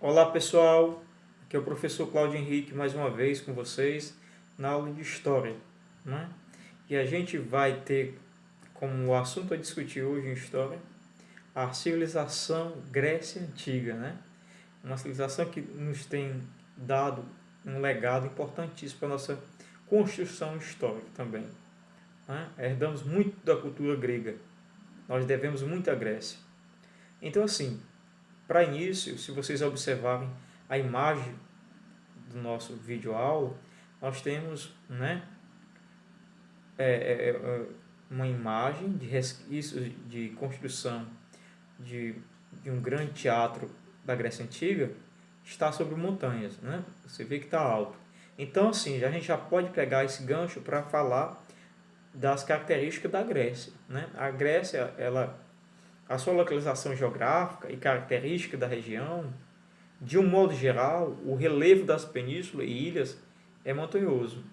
Olá pessoal, aqui é o professor Cláudio Henrique mais uma vez com vocês na aula de História, né? E a gente vai ter como assunto a discutir hoje em História a civilização Grécia Antiga, né? Uma civilização que nos tem dado um legado importantíssimo para a nossa construção histórica também, né? Herdamos muito da cultura grega, nós devemos muito à Grécia. Então assim, para início, se vocês observarem a imagem do nosso vídeo aula, nós temos, né, uma imagem de resquícios de construção de, de um grande teatro da Grécia Antiga, está sobre montanhas, né? Você vê que está alto. Então, assim, a gente já pode pegar esse gancho para falar das características da Grécia, né? A Grécia, a sua localização geográfica e característica da região, de um modo geral, o relevo das penínsulas e ilhas é montanhoso,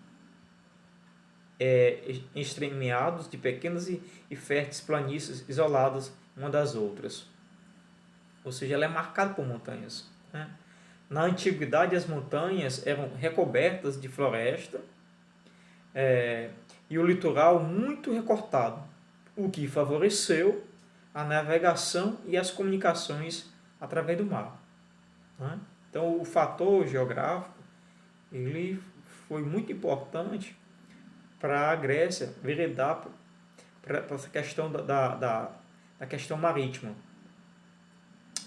estremeados de pequenas e férteis planícies isoladas uma das outras. Ou seja, ela é marcada por montanhas, né? Na antiguidade, as montanhas eram recobertas de floresta e o litoral muito recortado, o que favoreceu a navegação e as comunicações através do mar, né? Então, o fator geográfico ele foi muito importante para a Grécia veredar para essa questão da questão marítima.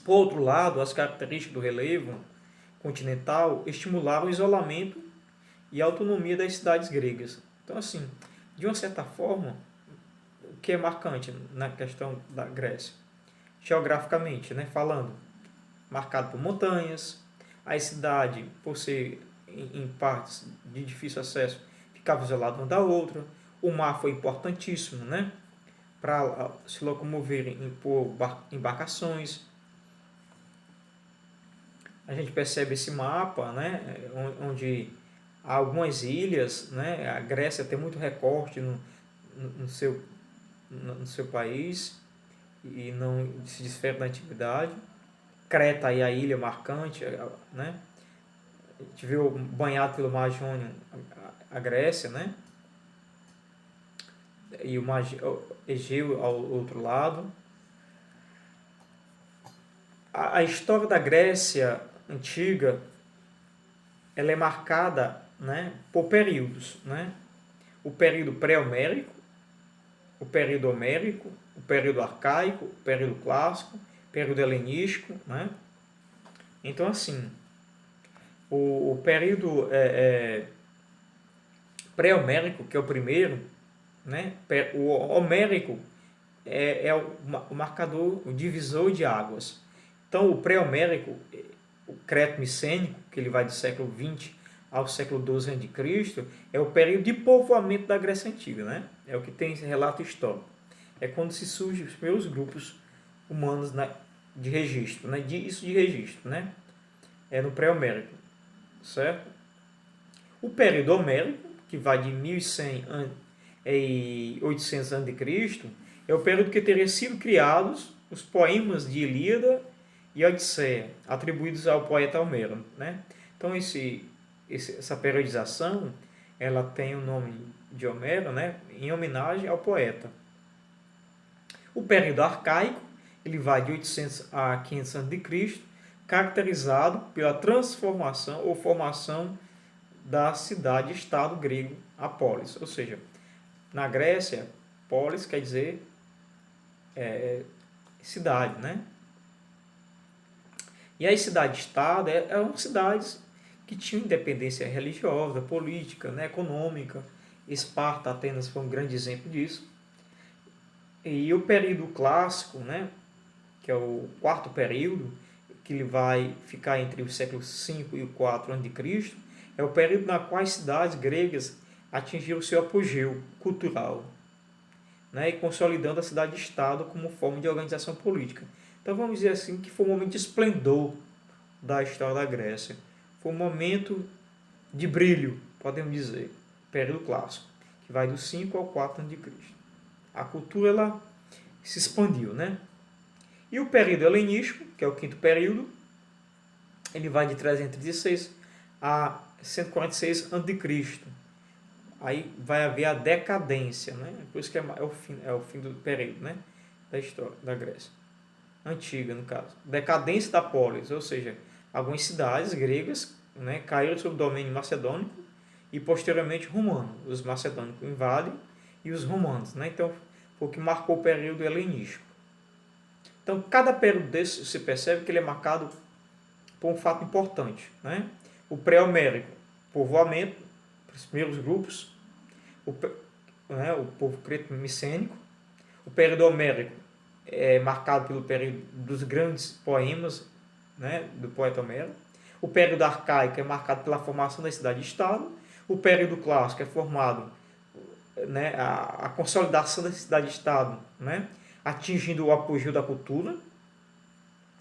Por outro lado, as características do relevo continental estimularam o isolamento e a autonomia das cidades gregas. Então, assim, de uma certa forma, o que é marcante na questão da Grécia? Geograficamente, né, falando, marcado por montanhas, a cidade, por ser em partes de difícil acesso, ficava isolada uma da outra. O mar foi importantíssimo, né, para se locomoverem por embarcações. A gente percebe esse mapa, né, onde há algumas ilhas, né, a Grécia tem muito recorte no seu país e não se desfere da antiguidade. Creta aí a ilha marcante, né? A gente viu banhado pelo Mar Jônio a Grécia, né? E o Mar Egeu ao outro lado. A história da Grécia antiga ela é marcada, né, por períodos, né? O período pré-homérico, o período homérico, o período arcaico, o período clássico, o período helenístico, né? Então, assim, o período pré-homérico, que é o primeiro, né? O homérico é o marcador, o divisor de águas. Então, o pré-homérico, o Creto Micênico, que ele vai do século XX ao século XII a.C., é o período de povoamento da Grécia Antiga, né? É o que tem esse relato histórico. É quando se surgem os primeiros grupos humanos de registro, né? Isso de registro, né? É no pré-homérico, certo? O período homérico, que vai de 1100 e 800 a.C., é o período que teria sido criados os poemas de Ilíada e Odisseia, atribuídos ao poeta Homero, né? Então, essa periodização ela tem o nome de Homero, né, em homenagem ao poeta. O período arcaico ele vai de 800 a 500 a.C., caracterizado pela transformação ou formação da cidade-estado grego, a polis. Ou seja, na Grécia, polis quer dizer cidade, né? E as cidades-estado eram cidades que tinham independência religiosa, política, né, econômica. Esparta, Atenas foi um grande exemplo disso. E o período clássico, né, que é o quarto período, que ele vai ficar entre os séculos 5 e o 4 a.C., é o período na qual as cidades gregas atingiram seu apogeu cultural, né, e consolidando a cidade-estado como forma de organização política. Então vamos dizer assim que foi um momento de esplendor da história da Grécia. Foi um momento de brilho, podemos dizer, período clássico, que vai do 5 ao 4 a.C. A cultura ela se expandiu, né? E o período helenístico, que é o quinto período, ele vai de 336 a 146 a.C. Aí vai haver a decadência, né? Por isso que é o fim do período, né? Da história da Grécia antiga, no caso. Decadência da polis, ou seja, algumas cidades gregas, né, caíram sob o domínio macedônico e posteriormente romano. Os macedônicos invadem e os romanos, né? Então, foi o que marcou o período helenístico. Então, cada período desse se percebe que ele é marcado por um fato importante, né? O pré-homérico, povoamento, os primeiros grupos, o povo creto-micênico. O período homérico é marcado pelo período dos grandes poemas, né, do poeta Homero. O período arcaico é marcado pela formação da cidade-estado. O período clássico é formado, né, a consolidação da cidade-estado, né, atingindo o apogeu da cultura.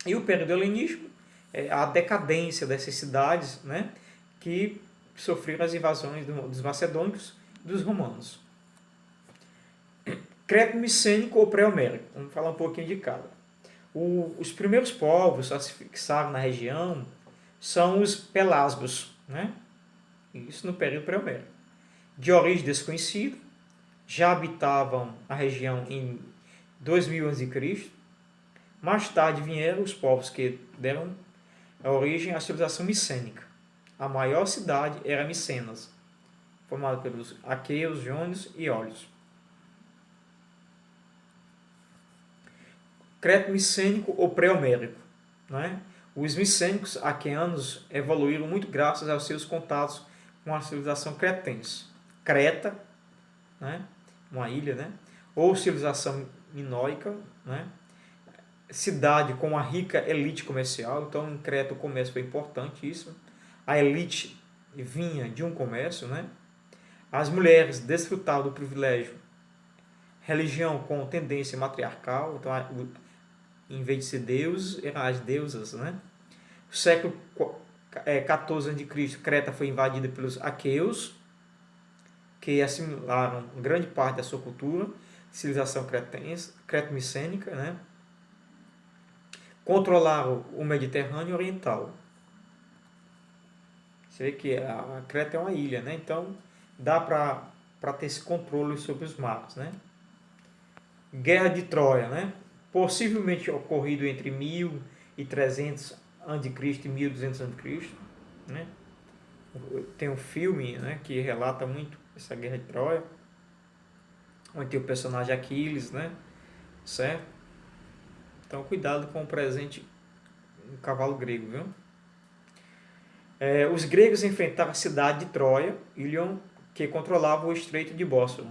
E o período helenístico é a decadência dessas cidades, né, que sofreram as invasões dos macedônicos e dos romanos. Creto-micênico ou pré-homérico. Vamos falar um pouquinho de cada. Os primeiros povos a se fixar na região são os pelasgos, né? Isso no período pré-homérico. De origem desconhecida, já habitavam a região em 2000 a.C. Mais tarde vieram os povos que deram origem à civilização micênica. A maior cidade era Micenas, formada pelos aqueus, jônios e ólios. Creto-micênico ou pré-homérico, né? Os micênicos aqueanos evoluíram muito graças aos seus contatos com a civilização cretense. Creta, né? Uma ilha, né? Ou civilização minoica, né? Cidade com uma rica elite comercial. Então, em Creta o comércio foi importantíssimo. A elite vinha de um comércio, né? As mulheres desfrutavam do privilégio. Religião com tendência matriarcal. Então, em vez de ser Deus, eram as deusas, né? No século XIV a.C., Creta foi invadida pelos aqueus, que assimilaram grande parte da sua cultura, civilização cretense, creto-micênica, né? Controlaram o Mediterrâneo Oriental. Você vê que a Creta é uma ilha, né? Então dá para ter esse controle sobre os mares, né? Guerra de Troia, né? Possivelmente ocorrido entre 1300 a.C. e 1200 a.C., né? Tem um filme, né, que relata muito essa Guerra de Troia, onde tem o personagem Aquiles, né? Certo? Então cuidado com o presente um cavalo grego, viu? Os gregos enfrentaram a cidade de Troia, Ilion, que controlava o estreito de Bósforo.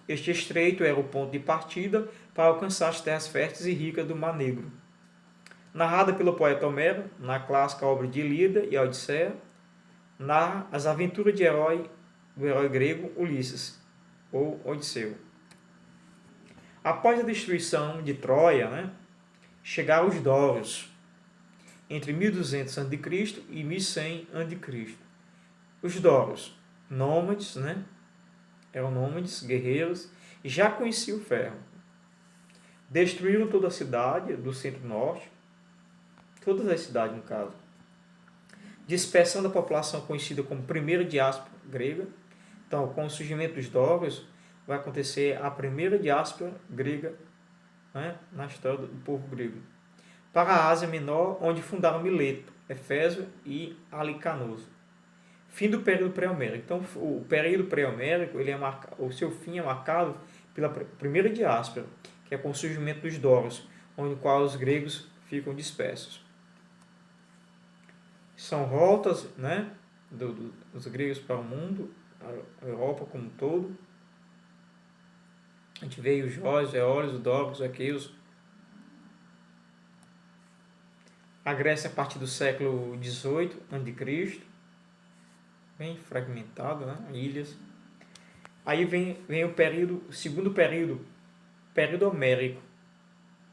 Este estreito era o ponto de partida para alcançar as terras férteis e ricas do Mar Negro. Narrada pelo poeta Homero, na clássica obra de Ilíada e Odisseia, narra as aventuras do herói grego Ulisses, ou Odisseu. Após a destruição de Troia, né, chegaram os dórios, entre 1200 a.C. e 1100 a.C. Os dórios, nômades, né, eram nômades, guerreiros, e já conheciam o ferro. Destruíram toda a cidade do centro-norte, todas as cidades no caso, dispersando a população conhecida como primeira diáspora grega. Então, com o surgimento dos dórios, vai acontecer a primeira diáspora grega, né, na história do povo grego. Para a Ásia Menor, onde fundaram Mileto, Éfeso e Alicanoso. Fim do período pré-homérico. Então, o período pré-homérico, o seu fim é marcado pela primeira diáspora, que é com o surgimento dos dórios, onde qual os gregos ficam dispersos. São rotas, né, dos gregos para o mundo, a Europa como um todo. A gente vê os jóios, eólios, os dórios, os aqueus. A Grécia a partir do século XVIII a.C., bem fragmentado, né, ilhas. Aí vem o segundo período homérico,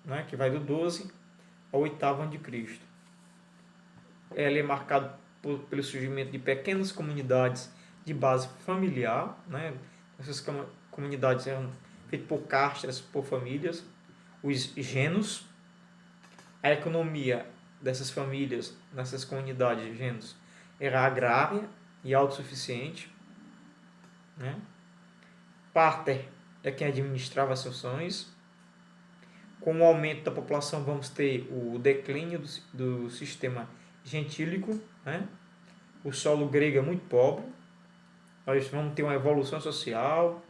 né, que vai do 12 ao 8º a.C. Ele é marcado pelo surgimento de pequenas comunidades de base familiar, né? Essas comunidades eram feitas por castas, por famílias, os gênos. A economia dessas famílias, nessas comunidades gêneros, era agrária e autossuficiente, né? Parter é quem administrava as funções. Com o aumento da população, vamos ter o declínio do sistema gentílico, né? O solo grego é muito pobre, nós vamos ter uma evolução social,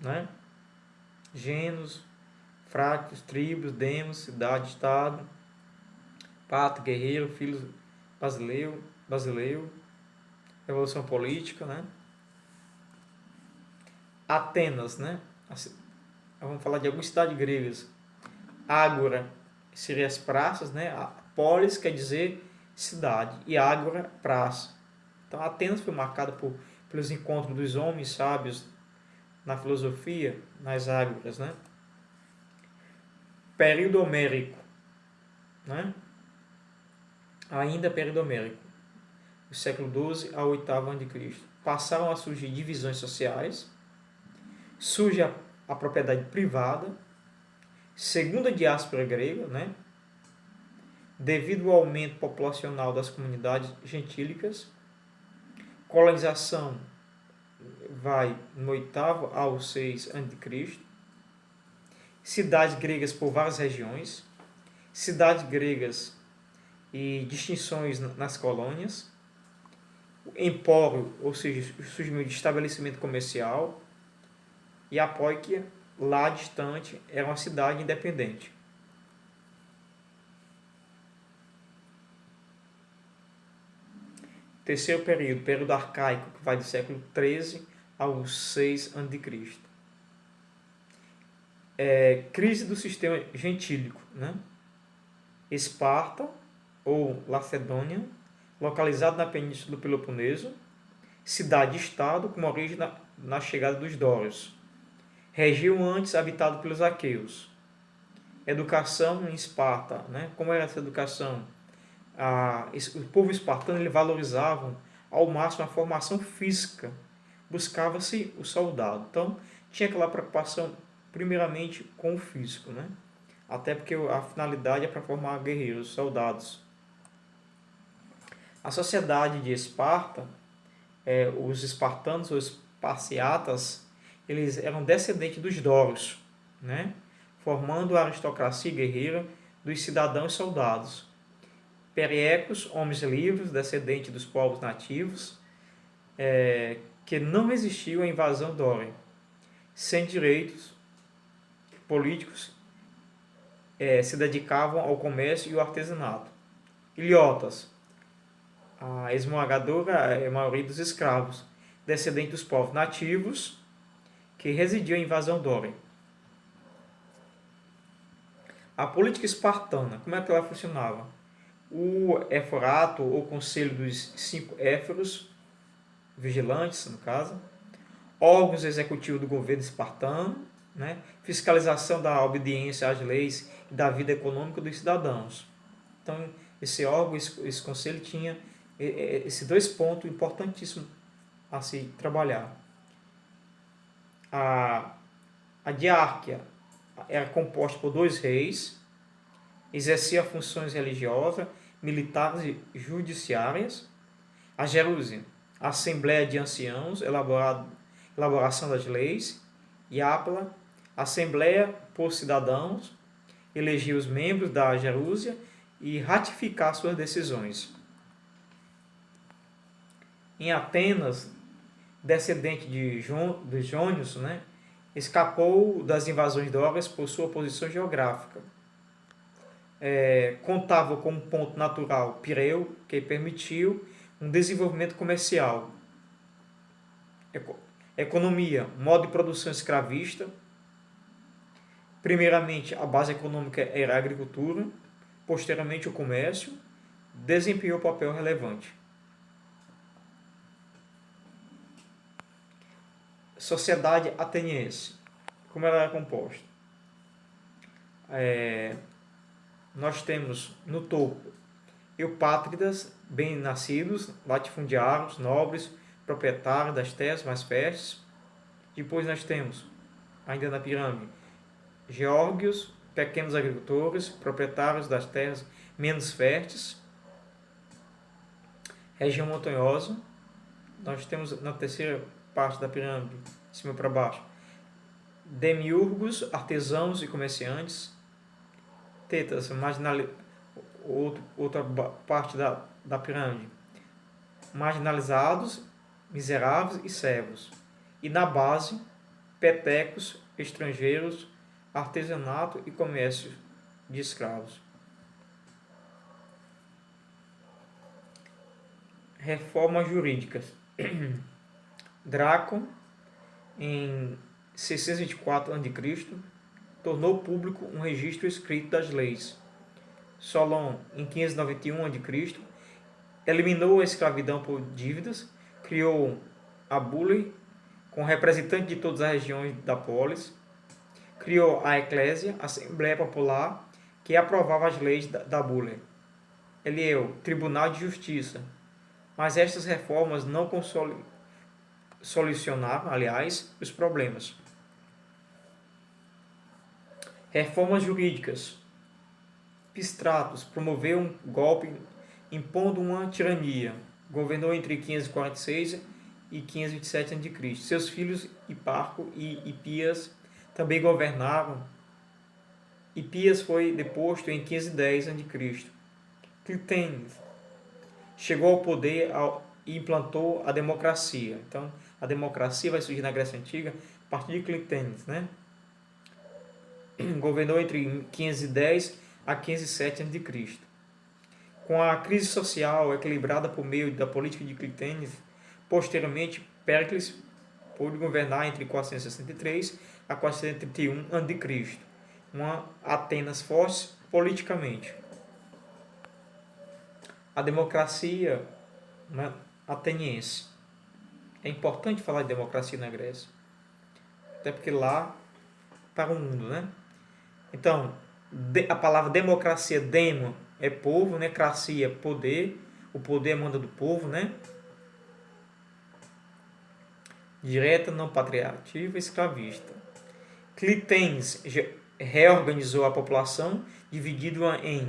né? Genos, fracos, tribos, demos, cidade, estado, pato, guerreiro, filhos, basileu, evolução política, né? Atenas, né? Vamos falar de algumas cidades gregas. Ágora seria as praças, né? A polis quer dizer cidade e ágora, praça. Então Atenas foi marcada pelos encontros dos homens sábios na filosofia, nas ágoras, né? Período homérico, né? Ainda período homérico, do século XII ao VIII a.C. Passaram a surgir divisões sociais, surge a propriedade privada, segunda diáspora grega, né? Devido ao aumento populacional das comunidades gentílicas, colonização vai no 8º ao 6 a.C., cidades gregas por várias regiões, cidades gregas e distinções nas colônias, empório, ou seja, o surgimento de estabelecimento comercial, e a Apóquia, lá distante, era uma cidade independente. Terceiro período arcaico, que vai do século XIII ao 6 a.C. Crise do sistema gentílico, né? Esparta, ou Lacedônia, localizado na península do Peloponeso, cidade-estado com origem na chegada dos dórios. Região antes habitada pelos aqueus. Educação em Esparta, né? Como era essa educação? O povo espartano ele valorizava ao máximo a formação física, buscava-se o soldado. Então, tinha aquela preocupação primeiramente com o físico, né? Até porque a finalidade é para formar guerreiros, soldados. A sociedade de Esparta, os espartanos, os esparciatas, eles eram descendentes dos dórios, né? Formando a aristocracia guerreira dos cidadãos e soldados. Periecos, homens livres, descendentes dos povos nativos, que não resistiam à invasão dória, sem direitos políticos, se dedicavam ao comércio e ao artesanato. Ilhotas, a esmagadora maioria dos escravos, descendentes dos povos nativos, que residiam em invasão dória. A política espartana, como é que ela funcionava? O éforato, ou conselho dos 5 éforos, vigilantes, no caso, órgãos executivos do governo espartano, né? Fiscalização da obediência às leis e da vida econômica dos cidadãos. Então, esse órgão, esse conselho tinha esses 2 pontos importantíssimos a se trabalhar. A diárquia era composta por 2 reis, exercia funções religiosas, militares e judiciárias. A Jerusem, a Assembleia de Anciãos, elaboração das leis. E Apla, Assembleia por cidadãos, eleger os membros da Jerúsia e ratificar suas decisões. Em Atenas, descendente dos Jônios, né, escapou das invasões dórias por sua posição geográfica. Contava com um ponto natural, Pireu, que permitiu um desenvolvimento comercial. Economia, modo de produção escravista. Primeiramente, a base econômica era a agricultura, posteriormente o comércio, desempenhou papel relevante. Sociedade ateniense, como ela era composta? Nós temos no topo eupátridas, bem-nascidos, latifundiários, nobres, proprietários das terras mais férteis. Depois nós temos, ainda na pirâmide, geórgios, pequenos agricultores, proprietários das terras menos férteis, região montanhosa. Nós temos na terceira parte da pirâmide, de cima para baixo, demiurgos, artesãos e comerciantes. Tetas, outra parte da pirâmide, marginalizados, miseráveis e servos. E na base, petecos, estrangeiros, artesanato e comércio de escravos. Reformas jurídicas. Draco, em 624 a.C., tornou público um registro escrito das leis. Solon, em 591 a.C., eliminou a escravidão por dívidas, criou a bule, com representantes de todas as regiões da polis, criou a Eclésia, a Assembleia Popular, que aprovava as leis da bule. Elieu, Tribunal de Justiça. Mas estas reformas não solucionaram, aliás, os problemas. Reformas jurídicas. Pistratos promoveu um golpe impondo uma tirania. Governou entre 546 e 527 a.C. Seus filhos Hiparco e Hipias também governaram. Hipias foi deposto em 510 a.C. Clitênis chegou ao poder e implantou a democracia. Então, a democracia vai surgir na Grécia Antiga a partir de Clitênis, né? Governou entre 510 a 507 a.C. Com a crise social equilibrada por meio da política de Clitênis, posteriormente Péricles pôde governar entre 463 a 431 a.C., uma Atenas forte politicamente. A democracia, né, ateniense. É importante falar de democracia na Grécia, até porque lá para o mundo, né? Então, a palavra democracia, demo, é povo, né? Cracia, poder. O poder manda do povo, né? Direta, não patriativa, escravista. Clitênis reorganizou a população, dividindo-a em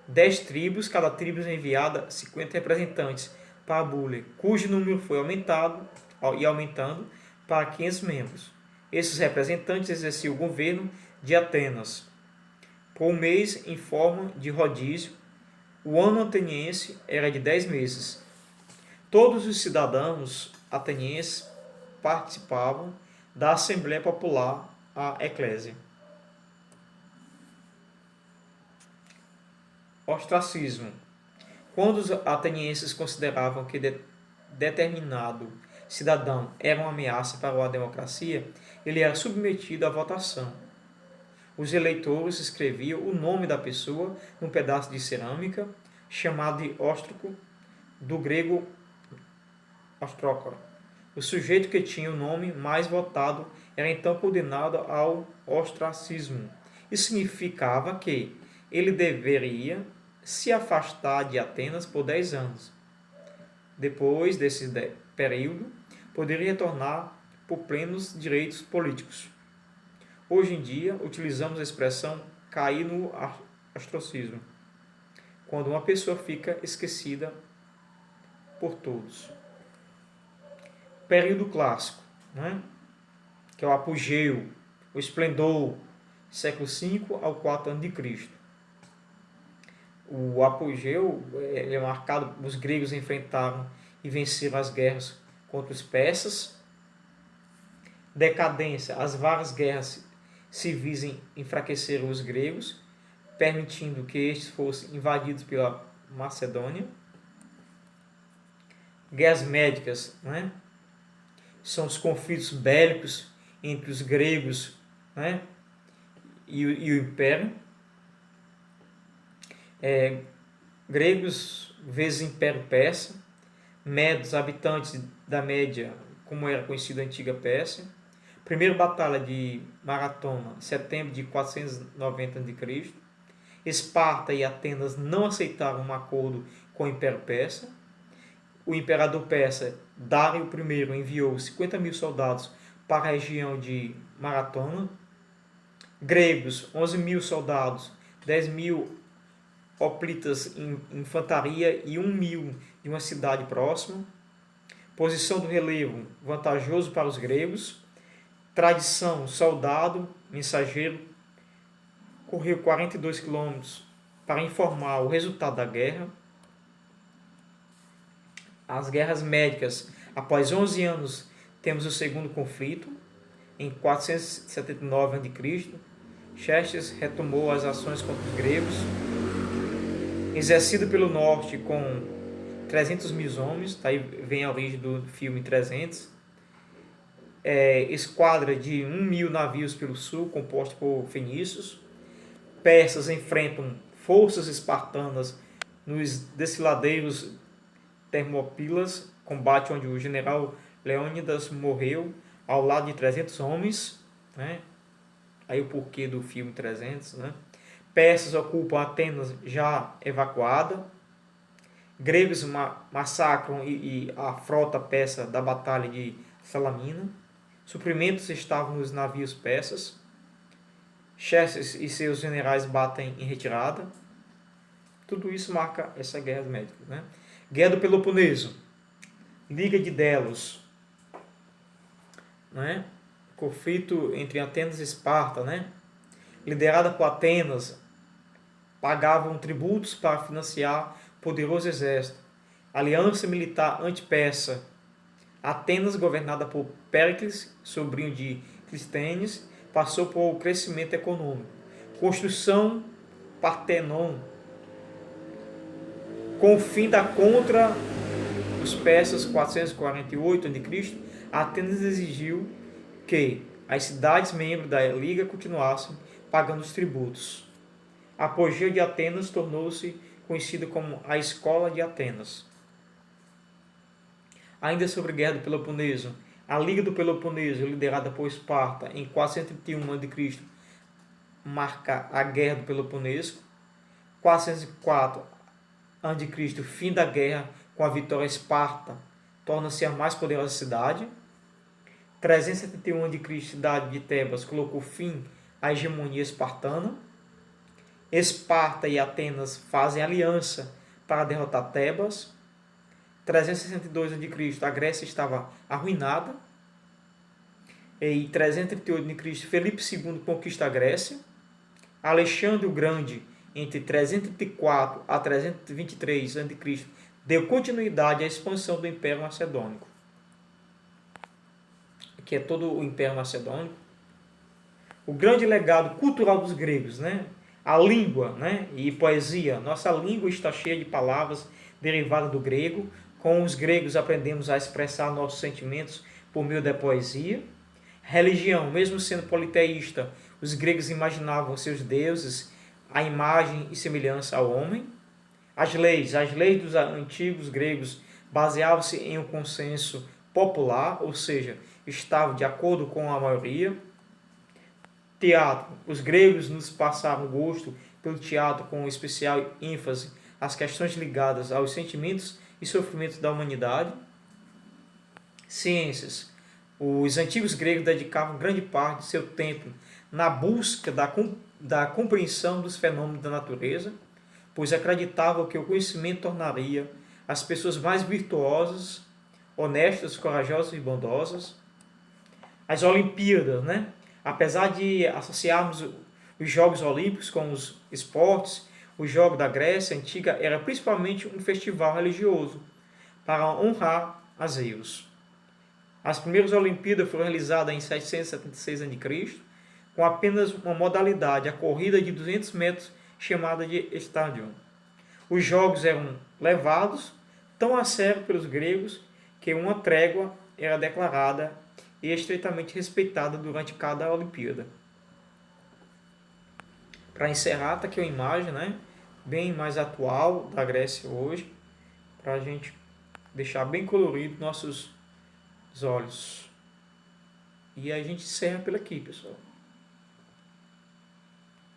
10 tribos, cada tribo enviada 50 representantes para a bule, cujo número foi aumentando para 500 membros. Esses representantes exerciam o governo de Atenas por um mês em forma de rodízio. O ano ateniense era de 10 meses. Todos os cidadãos atenienses participavam da Assembleia Popular, a Eclésia. Ostracismo. Quando os atenienses consideravam que determinado cidadão era uma ameaça para a democracia, ele era submetido à votação. Os eleitores escreviam o nome da pessoa num pedaço de cerâmica, chamado de óstraco, do grego ostrócoro. O sujeito que tinha o nome mais votado era então condenado ao ostracismo. Isso significava que ele deveria se afastar de Atenas por 10 anos. Depois desse período, poderia retornar por plenos direitos políticos. Hoje em dia, utilizamos a expressão cair no ostracismo, quando uma pessoa fica esquecida por todos. Período clássico, né? Que é o apogeu, o esplendor, século V ao 4 a.C. O apogeu é marcado, os gregos enfrentaram e venceram as guerras contra os persas. Decadência, as várias guerras civis enfraqueceram os gregos, permitindo que estes fossem invadidos pela Macedônia. Guerras médicas, né? São os conflitos bélicos entre os gregos, né? e o Império. Gregos vezes Império Persa, Medos, habitantes da Média, como era conhecida a antiga Pérsia. Primeira Batalha de Maratona, setembro de 490 a.C. Esparta e Atenas não aceitaram um acordo com o Império Persa. O imperador persa Dário I enviou 50.000 soldados para a região de Maratona. Gregos, 11.000 soldados, 10.000 hoplitas em infantaria e 1.000 de uma cidade próxima. Posição do relevo vantajoso para os gregos. Tradição, soldado, mensageiro, correu 42 quilômetros para informar o resultado da guerra. As guerras médicas, após 11 anos, temos o segundo conflito. Em 479 a.C., Xerxes retomou as ações contra os gregos. Exercido pelo norte com 300.000 homens, daí vem a origem do filme 300. Esquadra de 1.000 navios pelo sul, composta por fenícios. Persas enfrentam forças espartanas nos desfiladeiros Termópilas, combate onde o general Leônidas morreu ao lado de 300 homens, né? Aí o porquê do filme 300, né? Persas ocupam Atenas já evacuada. Gregos massacram a frota persa da batalha de Salamina. Suprimentos estavam nos navios persas. Xerxes e seus generais batem em retirada. Tudo isso marca essa guerra médica, né? Guerra do Peloponeso. Liga de Delos, né? Conflito entre Atenas e Esparta, né? Liderada por Atenas, pagavam tributos para financiar poderoso exército. Aliança militar anti-persa. Atenas, governada por Péricles, sobrinho de Clístenes, passou por crescimento econômico. Construção Partenon. Com o fim da contra dos persas, 448 a.C., Atenas exigiu que as cidades membros da Liga continuassem pagando os tributos. A apogeu de Atenas tornou-se conhecida como a Escola de Atenas. Ainda sobre a Guerra do Peloponeso, a Liga do Peloponeso, liderada por Esparta em 431 a.C., marca a Guerra do Peloponeso. 404 a.C., fim da guerra com a vitória Esparta, torna-se a mais poderosa cidade. 371 a.C., cidade de Tebas colocou fim à hegemonia espartana. Esparta e Atenas fazem aliança para derrotar Tebas. 362 a.C., a Grécia estava arruinada. Em 338 a.C., Felipe II conquista a Grécia. Alexandre o Grande, entre 334 a 323 a.C., deu continuidade à expansão do Império Macedônico. Que é todo o Império Macedônico. O grande legado cultural dos gregos, né? A língua, né? E poesia. Nossa língua está cheia de palavras derivadas do grego. Com os gregos aprendemos a expressar nossos sentimentos por meio da poesia. Religião, mesmo sendo politeísta, os gregos imaginavam seus deuses à imagem e semelhança ao homem. As leis dos antigos gregos baseavam-se em um consenso popular, ou seja, estavam de acordo com a maioria. Teatro, os gregos nos passaram gosto pelo teatro com especial ênfase às questões ligadas aos sentimentos e sofrimentos da humanidade. Ciências, os antigos gregos dedicavam grande parte de seu tempo na busca da compreensão dos fenômenos da natureza, pois acreditavam que o conhecimento tornaria as pessoas mais virtuosas, honestas, corajosas e bondosas. As Olimpíadas, né? Apesar de associarmos os Jogos Olímpicos com os esportes, o jogo da Grécia Antiga era principalmente um festival religioso para honrar a Zeus. As primeiras Olimpíadas foram realizadas em 776 a.C., com apenas uma modalidade, a corrida de 200 metros, chamada de estádio. Os jogos eram levados tão a sério pelos gregos que uma trégua era declarada e estritamente respeitada durante cada Olimpíada. Para encerrar, está aqui uma imagem, né, bem mais atual da Grécia hoje, para a gente deixar bem colorido nossos olhos. E a gente encerra por aqui, pessoal.